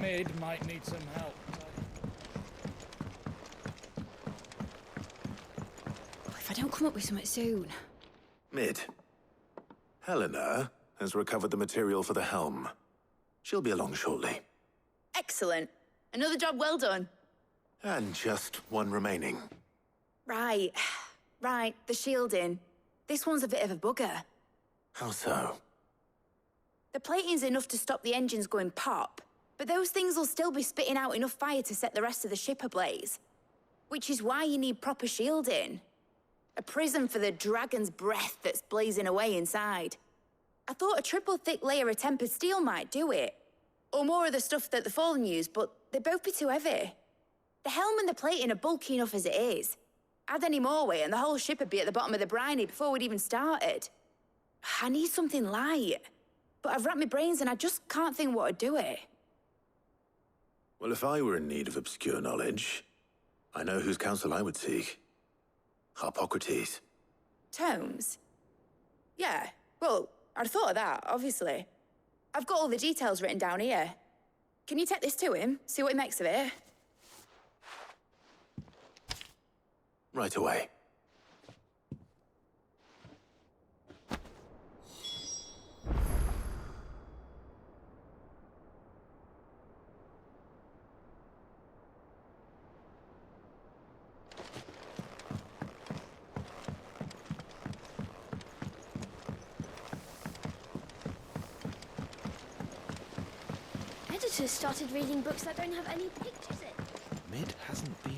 Mid might need some help. If I don't come up with something soon. Mid. Helena has recovered the material for the helm. She'll be along shortly. Excellent. Another job well done. And just one remaining. Right. Right, the shielding. This one's a bit of a bugger. How so? The plating's enough to stop the engines going pop, but those things will still be spitting out enough fire to set the rest of the ship ablaze. Which is why you need proper shielding. A prison for the dragon's breath that's blazing away inside. I thought a triple thick layer of tempered steel might do it. Or more of the stuff that the Fallen use, but they'd both be too heavy. The helm and the plating are bulky enough as it is. Add any more weight and the whole ship would be at the bottom of the briny before we'd even started. I need something light. But I've racked my brains and I just can't think what would do it. Well, if I were in need of obscure knowledge, I know whose counsel I would seek. Harpocrates. Tomes? Yeah, well, I'd thought of that, obviously. I've got all the details written down here. Can you take this to him, see what he makes of it? Right away. Editors started reading books that don't have any pictures in. Mid hasn't been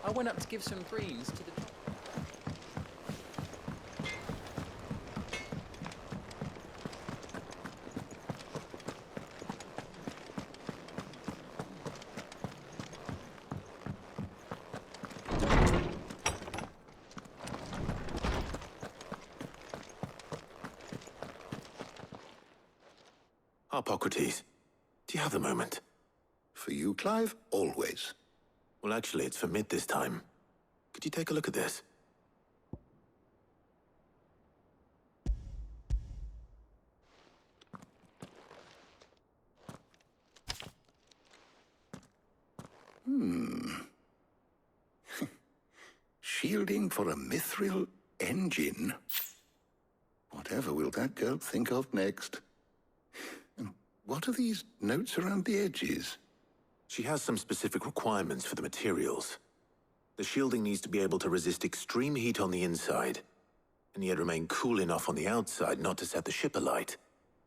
I went up to give some greens to the... Harpocrates, do you have the moment? For you, Clive, always. Well, actually, it's for Mid this time. Could you take a look at this? Shielding for a mithril engine. Whatever will that girl think of next? And what are these notes around the edges? She has some specific requirements for the materials. The shielding needs to be able to resist extreme heat on the inside, and yet remain cool enough on the outside not to set the ship alight,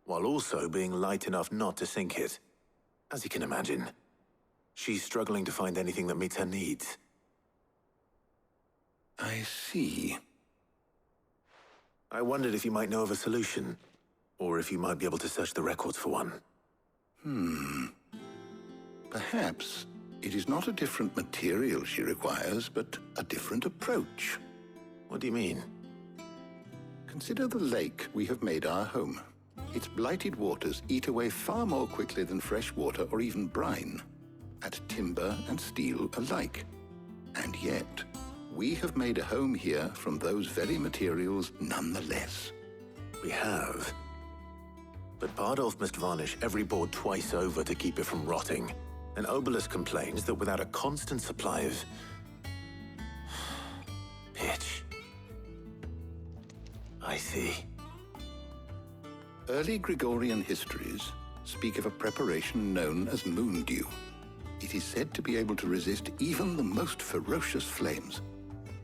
while also being light enough not to sink it. As you can imagine, she's struggling to find anything that meets her needs. I see. I wondered if you might know of a solution, or if you might be able to search the records for one. Perhaps it is not a different material she requires, but a different approach. What do you mean? Consider the lake we have made our home. Its blighted waters eat away far more quickly than fresh water or even brine, at timber and steel alike. And yet, we have made a home here from those very materials nonetheless. We have. But Bardolph must varnish every board twice over to keep it from rotting. And Obelus complains that without a constant supply of... pitch. I see. Early Gregorian histories speak of a preparation known as moon dew. It is said to be able to resist even the most ferocious flames.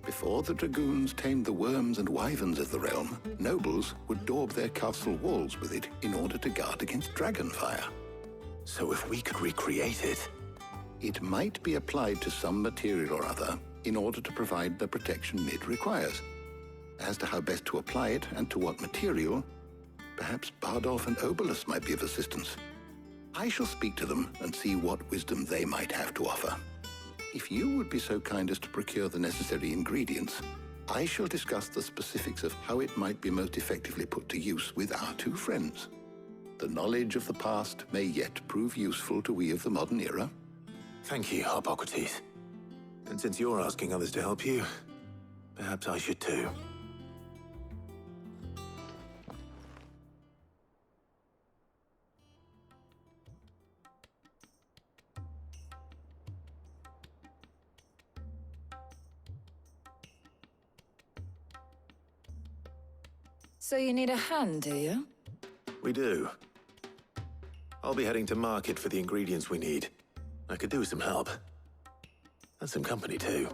Before the dragoons tamed the worms and wyverns of the realm, nobles would daub their castle walls with it in order to guard against dragon fire. So if we could recreate it... It might be applied to some material or other in order to provide the protection Mid requires. As to how best to apply it and to what material, perhaps Bardolph and Obelus might be of assistance. I shall speak to them and see what wisdom they might have to offer. If you would be so kind as to procure the necessary ingredients, I shall discuss the specifics of how it might be most effectively put to use with our two friends. The knowledge of the past may yet prove useful to we of the modern era. Thank you, Hippocrates. And since you're asking others to help you, perhaps I should too. So you need a hand, do you? We do. I'll be heading to market for the ingredients we need. I could do with some help. And some company, too.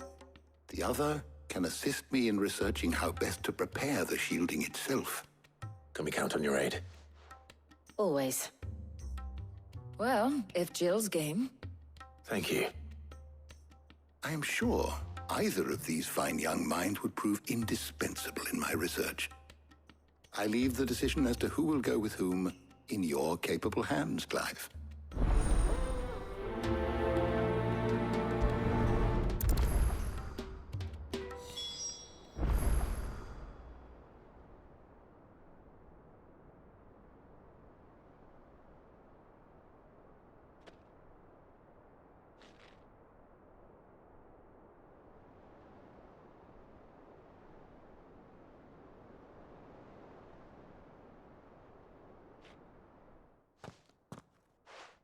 The other can assist me in researching how best to prepare the shielding itself. Can we count on your aid? Always. Well, if Jill's game. Thank you. I am sure either of these fine young minds would prove indispensable in my research. I leave the decision as to who will go with whom in your capable hands, Clive.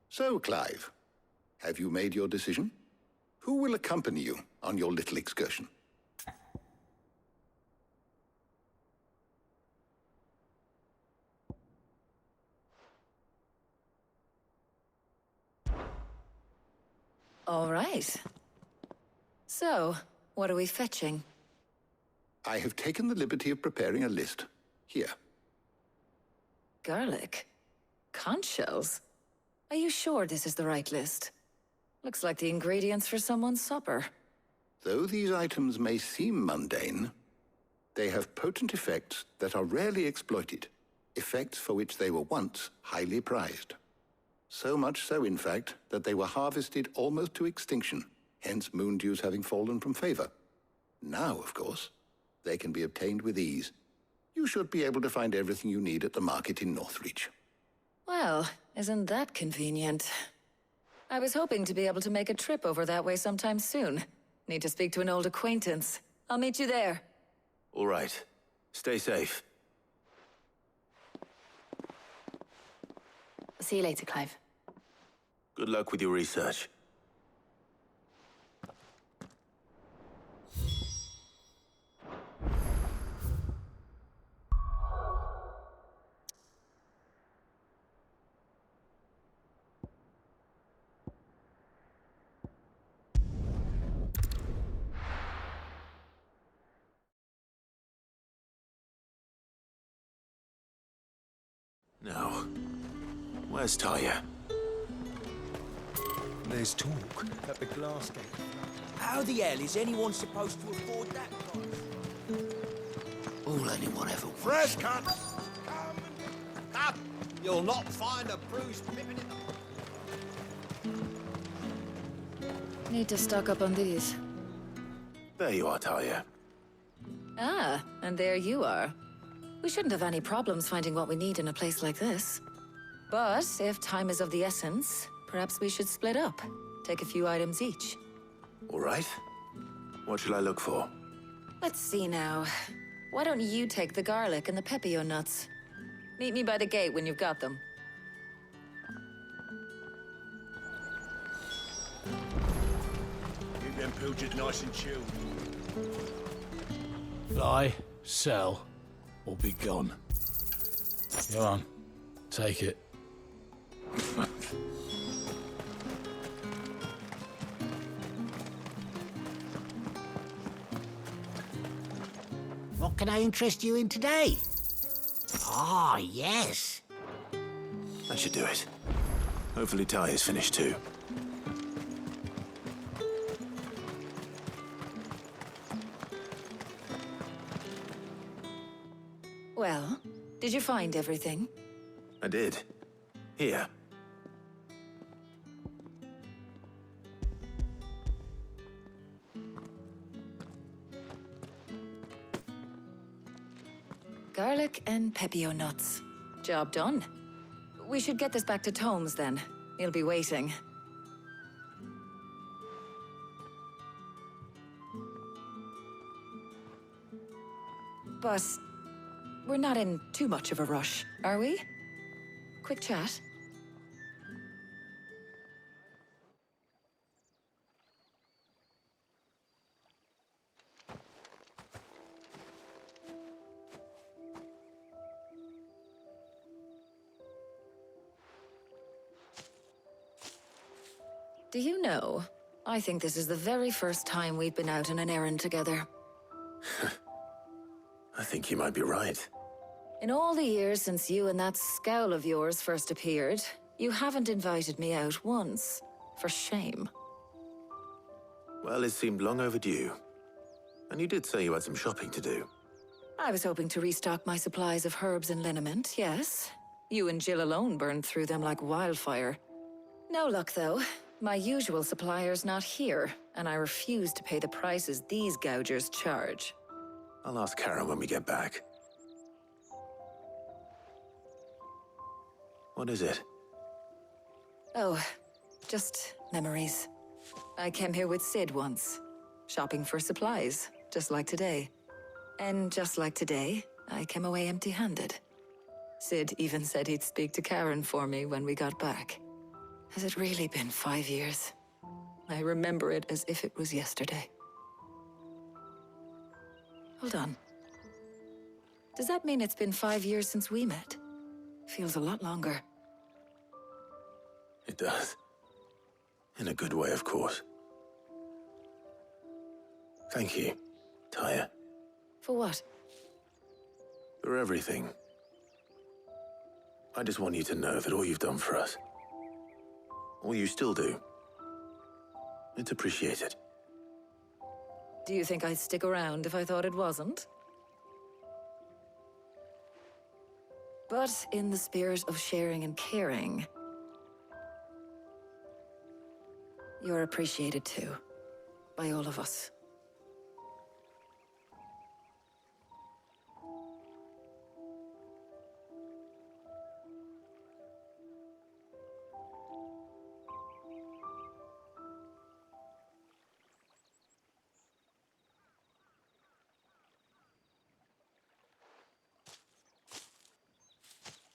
So, Clive, have you made your decision? Who will accompany you on your little excursion? All right. So, what are we fetching? I have taken the liberty of preparing a list. Here. Garlic? Conch shells? Are you sure this is the right list? Looks like the ingredients for someone's supper. Though these items may seem mundane, they have potent effects that are rarely exploited, effects for which they were once highly prized. So much so, in fact, that they were harvested almost to extinction, hence moon dews having fallen from favor. Now, of course, they can be obtained with ease. You should be able to find everything you need at the market in Northreach. Well, isn't that convenient? I was hoping to be able to make a trip over that way sometime soon. Need to speak to an old acquaintance. I'll meet you there. All right. Stay safe. I'll see you later, Clive. Good luck with your research. Now, where's Taya? There's talk at the glass gate. How the hell is anyone supposed to afford that price? All anyone ever wants. Fresh cuts! Come! You'll not find a bruised pippin in the... Need to stock up on these. There you are, Taya. Ah, and there you are. We shouldn't have any problems finding what we need in a place like this. But if time is of the essence, perhaps we should split up. Take a few items each. All right. What shall I look for? Let's see now. Why don't you take the garlic and the pepio nuts? Meet me by the gate when you've got them. Keep them pilchards nice and chilled. Buy, sell, or be gone. Go on, take it. What can I interest you in today? Ah, yes. That should do it. Hopefully Taya's finished too. Well, did you find everything? I did. Here. Garlic and pepio nuts. Job done. We should get this back to Tomes then. He'll be waiting. But we're not in too much of a rush, are we? Quick chat. Do you know, I think this is the very first time we've been out on an errand together. I think you might be right. In all the years since you and that scowl of yours first appeared, you haven't invited me out once. For shame. Well, it seemed long overdue. And you did say you had some shopping to do. I was hoping to restock my supplies of herbs and liniment, yes. You and Jill alone burned through them like wildfire. No luck, though. My usual supplier's not here, and I refuse to pay the prices these gougers charge. I'll ask Karen when we get back. What is it? Oh, just memories. I came here with Sid once, shopping for supplies, just like today. And just like today, I came away empty-handed. Sid even said he'd speak to Karen for me when we got back. Has it really been 5 years? I remember it as if it was yesterday. Hold on. Does that mean it's been 5 years since we met? Feels a lot longer. It does. In a good way, of course. Thank you, Tyre. For what? For everything. I just want you to know that all you've done for us, all you still do, it's appreciated. Do you think I'd stick around if I thought it wasn't? But in the spirit of sharing and caring, you're appreciated too, by all of us.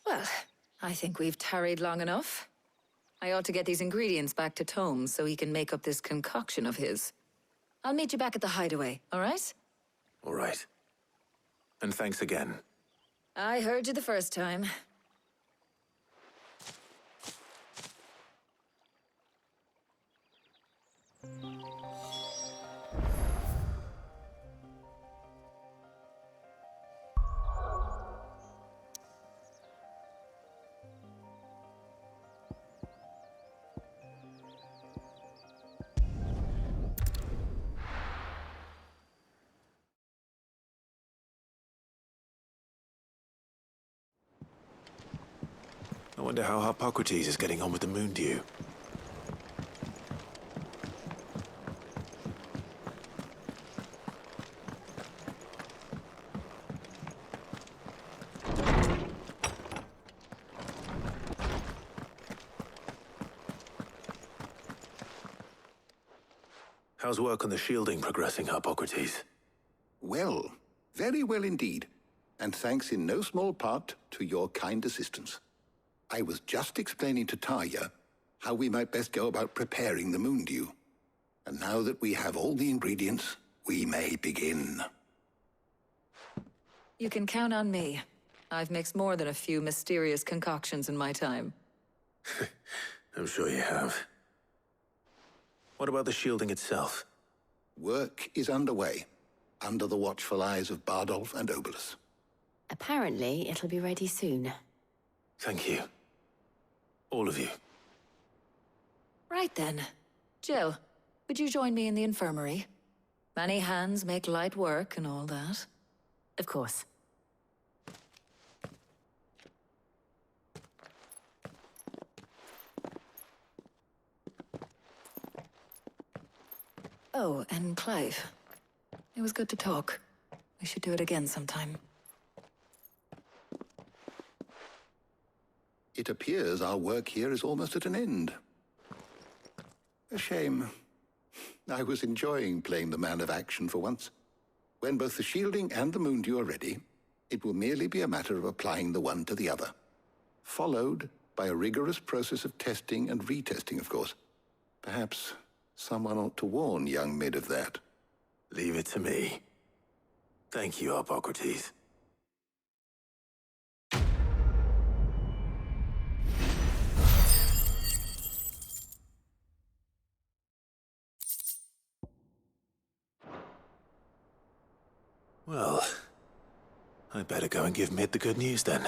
Well, I think we've tarried long enough. I ought to get these ingredients back to Tomes so he can make up this concoction of his. I'll meet you back at the hideaway, all right? All right. And thanks again. I heard you the first time. I wonder how Hippocrates is getting on with the moon dew. How's work on the shielding progressing, Hippocrates? Well, very well indeed. And thanks in no small part to your kind assistance. I was just explaining to Tarja how we might best go about preparing the moon dew. And now that we have all the ingredients, we may begin. You can count on me. I've mixed more than a few mysterious concoctions in my time. I'm sure you have. What about the shielding itself? Work is underway, under the watchful eyes of Bardolph and Obolus. Apparently, it'll be ready soon. Thank you. All of you. Right then. Jill, would you join me in the infirmary? Many hands make light work and all that. Of course. Oh, and Clive. It was good to talk. We should do it again sometime. It appears our work here is almost at an end. A shame. I was enjoying playing the man of action for once. When both the shielding and the moondew are ready, it will merely be a matter of applying the one to the other, followed by a rigorous process of testing and retesting, of course. Perhaps someone ought to warn young Mid of that. Leave it to me. Thank you, Hippocrates. Well, I better go and give Mid the good news then.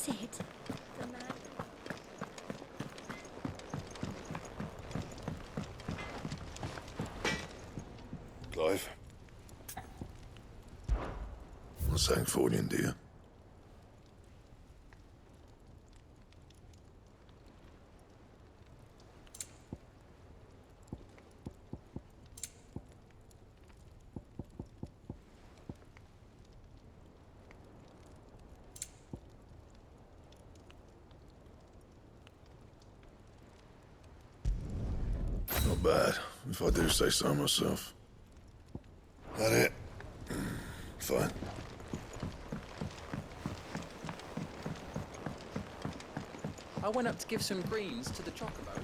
is it? The man. Clive? What's Sancfordian, dear? Not bad, if I do say so myself. That it? Fine. I went up to give some greens to the chocobo.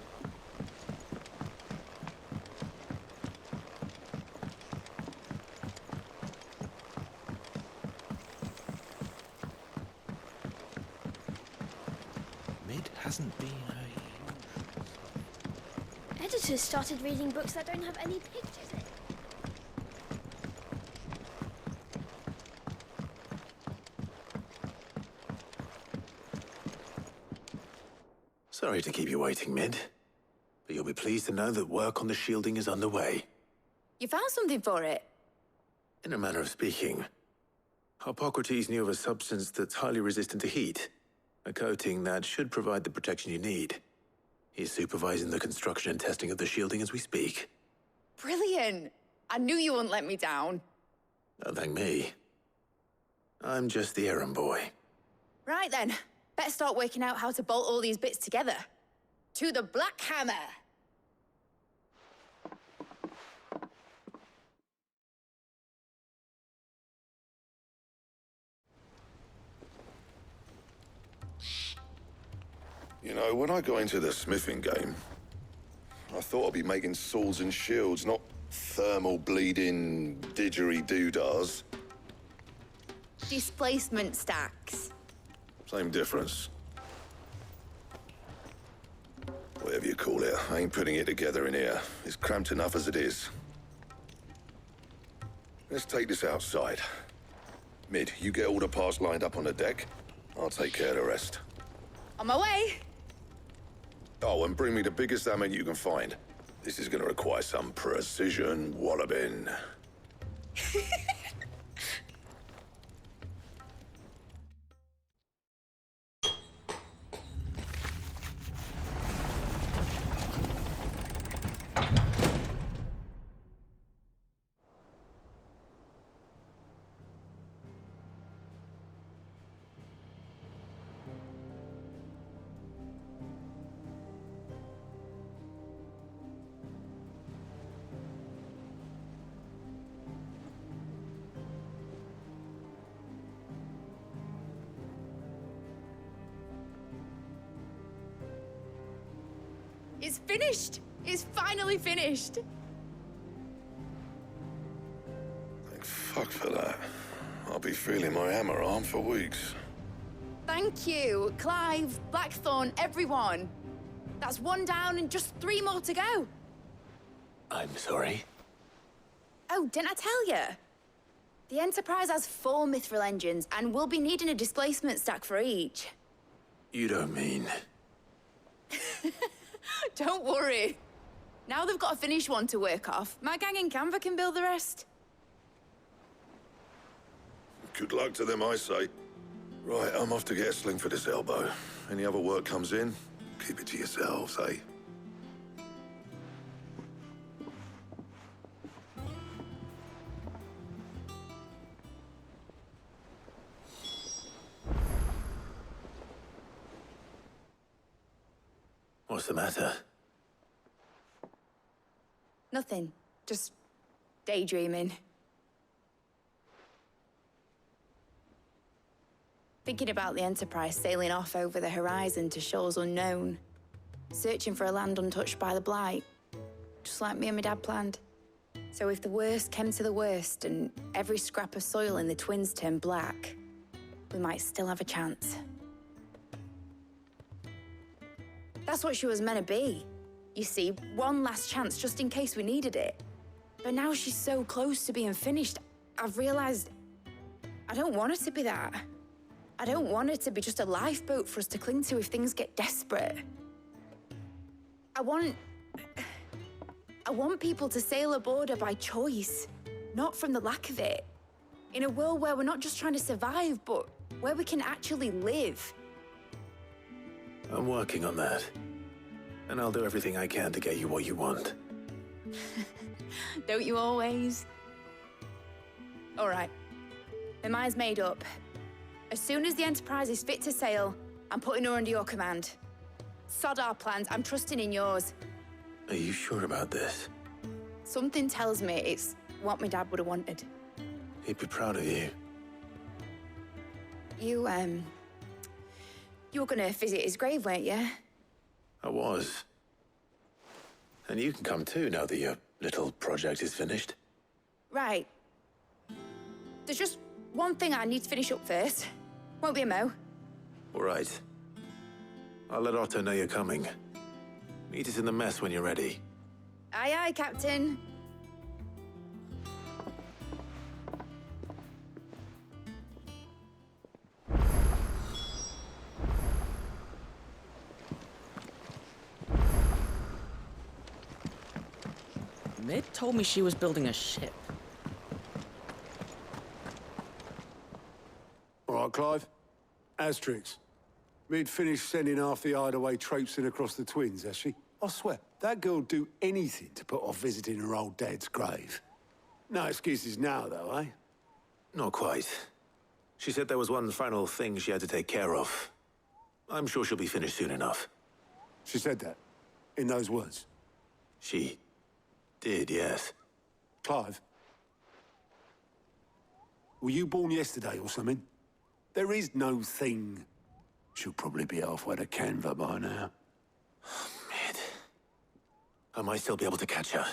Mid hasn't been a... Editors started reading books that don't have any pictures in. Sorry to keep you waiting, Mid. But you'll be pleased to know that work on the shielding is underway. You found something for it? In a manner of speaking, Hippocrates knew of a substance that's highly resistant to heat. A coating that should provide the protection you need. He's supervising the construction and testing of the shielding as we speak. Brilliant! I knew you wouldn't let me down. Don't thank me. I'm just the errand boy. Right then, better start working out how to bolt all these bits together. To the Black Hammer! You know, when I got into the smithing game, I thought I'd be making swords and shields, not thermal bleeding didgeridoo-dahs. Displacement stacks. Same difference. Whatever you call it, I ain't putting it together in here. It's cramped enough as it is. Let's take this outside. Mid, you get all the parts lined up on the deck. I'll take care of the rest. On my way! Oh, and bring me the biggest hammer you can find. This is gonna require some precision walloping. It's finished! It's finally finished! Thank fuck for that. I'll be feeling my hammer arm for weeks. Thank you, Clive, Blackthorn, everyone. That's one down and just 3 more to go. I'm sorry. Oh, didn't I tell you? The Enterprise has 4 mithril engines, and we'll be needing a displacement stack for each. You don't mean... Don't worry. Now they've got a finished one to work off. My gang in Canva can build the rest. Good luck to them, I say. Right, I'm off to get a sling for this elbow. Any other work comes in, keep it to yourselves, eh? What's the matter? Nothing. Just daydreaming. Thinking about the Enterprise sailing off over the horizon to shores unknown. Searching for a land untouched by the Blight. Just like me and my dad planned. So if the worst came to the worst and every scrap of soil in the Twins turned black, we might still have a chance. That's what she was meant to be. You see, one last chance just in case we needed it. But now she's so close to being finished, I've realized I don't want her to be that. I don't want her to be just a lifeboat for us to cling to if things get desperate. I want people to sail aboard her by choice, not from the lack of it. In a world where we're not just trying to survive, but where we can actually live. I'm working on that. And I'll do everything I can to get you what you want. Don't you always? All right. My mind's made up. As soon as the Enterprise is fit to sail, I'm putting her under your command. Sod our plans, I'm trusting in yours. Are you sure about this? Something tells me it's what my dad would have wanted. He'd be proud of you. You were gonna visit his grave, weren't you? I was. And you can come too now that your little project is finished. Right. There's just one thing I need to finish up first. Won't be a mo. All right. I'll let Otto know you're coming. Meet us in the mess when you're ready. Aye, aye, Captain. Mid told me she was building a ship. All right, Clive. Asterix. Mid finished sending half the hideaway traipsing across the twins, has she? I swear, that girl'd do anything to put off visiting her old dad's grave. No excuses now, though, eh? Not quite. She said there was one final thing she had to take care of. I'm sure she'll be finished soon enough. She said that? In those words? She did, yes. Clive? Were you born yesterday or something? There is no thing. She'll probably be halfway to Canva by now. Mid. I might still be able to catch her.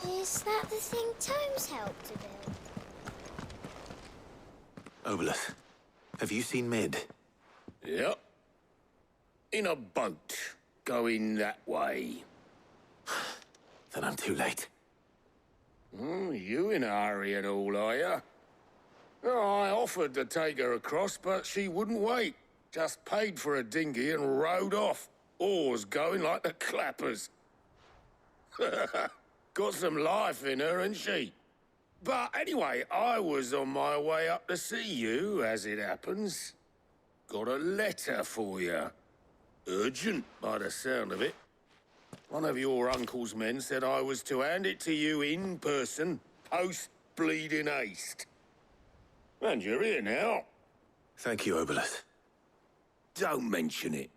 Is that the thing Tomes helped to build? Obolus, have you seen Mid? Yep. In a boat, going that way. Then I'm too late. You in a hurry and all, are you? Oh, I offered to take her across, but she wouldn't wait. Just paid for a dinghy and rowed off. Oars going like the clappers. Got some life in her, ain't she? But anyway, I was on my way up to see you, as it happens. Got a letter for you. Urgent, by the sound of it. One of your uncle's men said I was to hand it to you in person, post-bleeding haste. And you're here now. Thank you, Obolus. Don't mention it.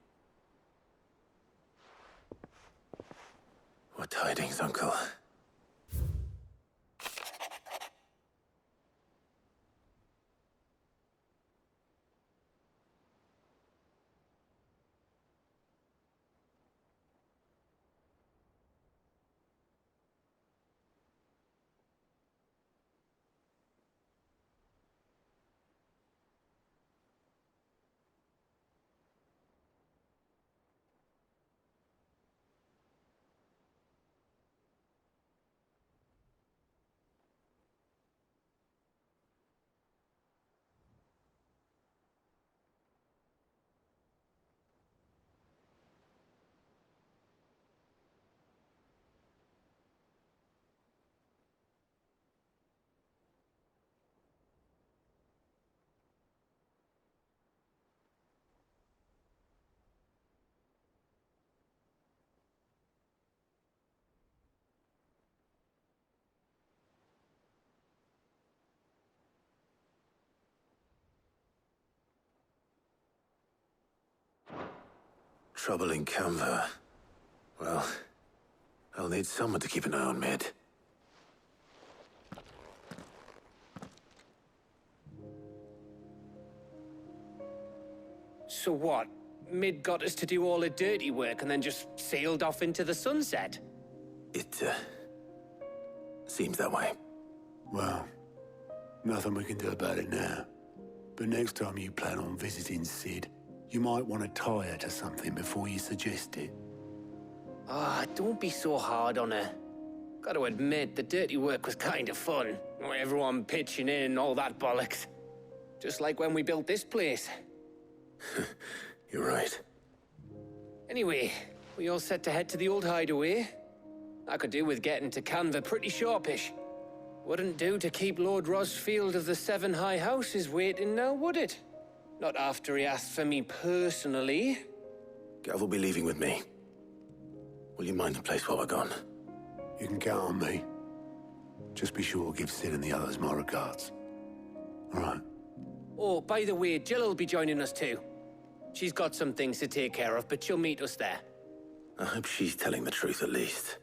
What tidings, Uncle? Trouble in Canva. Well, I'll need someone to keep an eye on Mid. So what? Mid got us to do all the dirty work and then just sailed off into the sunset? It, seems that way. Well, nothing we can do about it now. But next time you plan on visiting Sid, You might want to tie her to something before you suggest it. Ah, don't be so hard on her. Gotta admit, the dirty work was kind of fun. Everyone pitching in and all that bollocks. Just like when we built this place. You're right. Anyway, we all set to head to the old hideaway. I could do with getting to Canva pretty sharpish. Wouldn't do to keep Lord Rosfield of the Seven High Houses waiting now, would it? Not after he asked for me personally. Gav will be leaving with me. Will you mind the place while we're gone? You can count on me. Just be sure to give Sid and the others my regards. All right. Oh, by the way, Jill will be joining us too. She's got some things to take care of, but she'll meet us there. I hope she's telling the truth at least.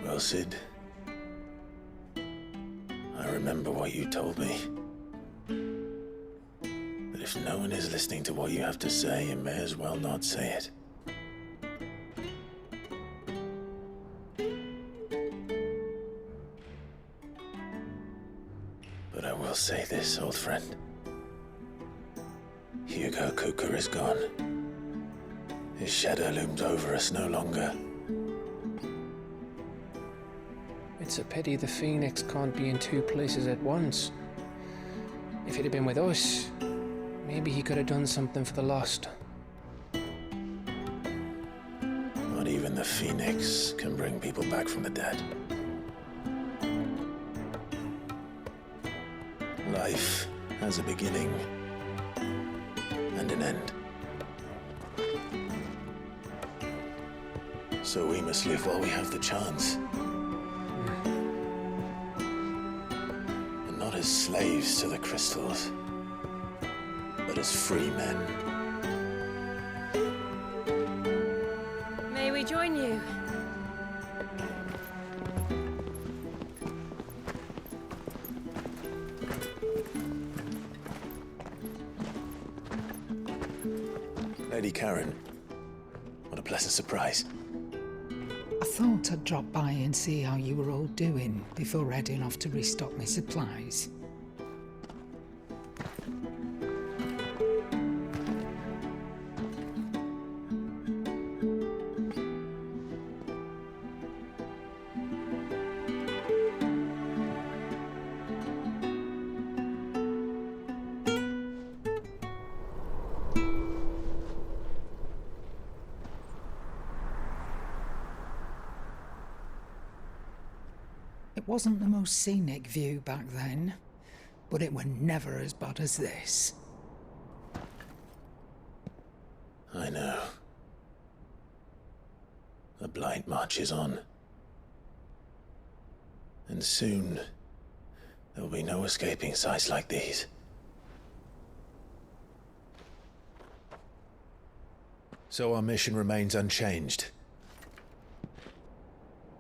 Well, Sid, I remember what you told me. That if no one is listening to what you have to say, you may as well not say it. But I will say this, old friend. Hugo Cooker is gone. His shadow looms over us no longer. It's a pity the Phoenix can't be in two places at once. If it had been with us, maybe he could have done something for the lost. Not even the Phoenix can bring people back from the dead. Life has a beginning and an end. So we must live while we have the chance. And not as slaves to the crystals, but as free men. May we join you? Lady Karen, what a pleasant surprise. I thought I'd drop by and see how you were all doing before heading off to restock my supplies. It wasn't the most scenic view back then, but it were never as bad as this. I know. The blight marches on. And soon, there will be no escaping sights like these. So our mission remains unchanged.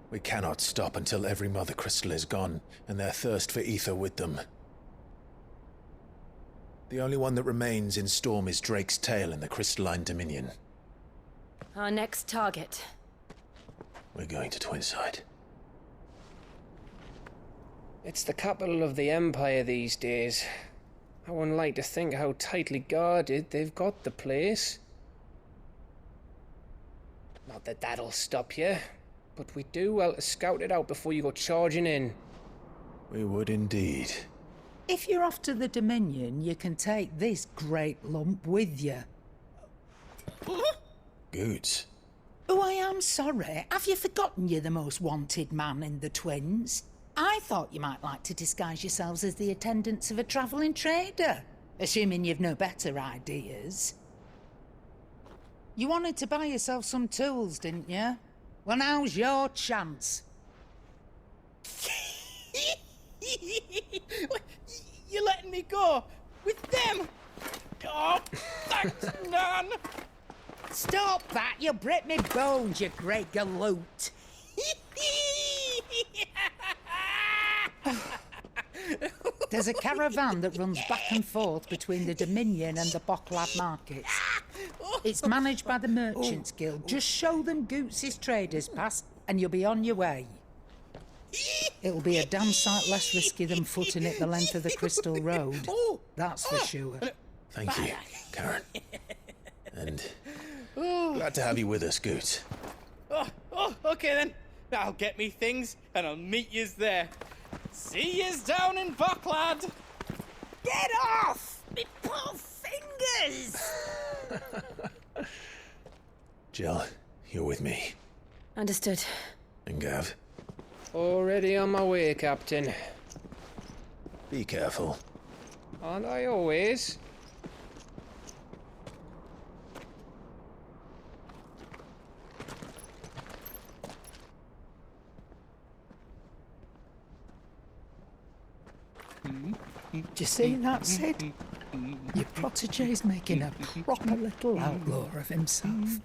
We cannot stop until every Mother Crystal is gone, and their thirst for ether with them. The only one that remains in Storm is Drake's Tail in the Crystalline Dominion. Our next target. We're going to Twinside. It's the capital of the Empire these days. I wouldn't like to think how tightly guarded they've got the place. Not that that'll stop you, but we'd do well to scout it out before you go charging in. We would indeed. If you're off to the Dominion, you can take this great lump with you. Goots. Oh, I am sorry. Have you forgotten you're the most wanted man in the Twins? I thought you might like to disguise yourselves as the attendants of a travelling trader, assuming you've no better ideas. You wanted to buy yourself some tools, didn't you? Well, now's your chance. You're letting me go with them? Oh, thanks, Nan. Stop that! You'll break me bones, you great galoot. There's a caravan that runs back and forth between the Dominion and the Bocklad markets. It's managed by the Merchants Guild. Just show them Goots' traders pass and you'll be on your way. It'll be a damn sight less risky than footing it the length of the Crystal Road. That's for sure. Thank you, Karen. And glad to have you with us, Goots. Okay then. I'll get me things and I'll meet yous there. See yous down in Bocklad. Get off! Me poor fingers! Jill, you're with me. Understood. And Gav, Already on my way, Captain. be careful. Aren't I always? Do you see that, Sid? Your protege's making a proper little outlaw of himself.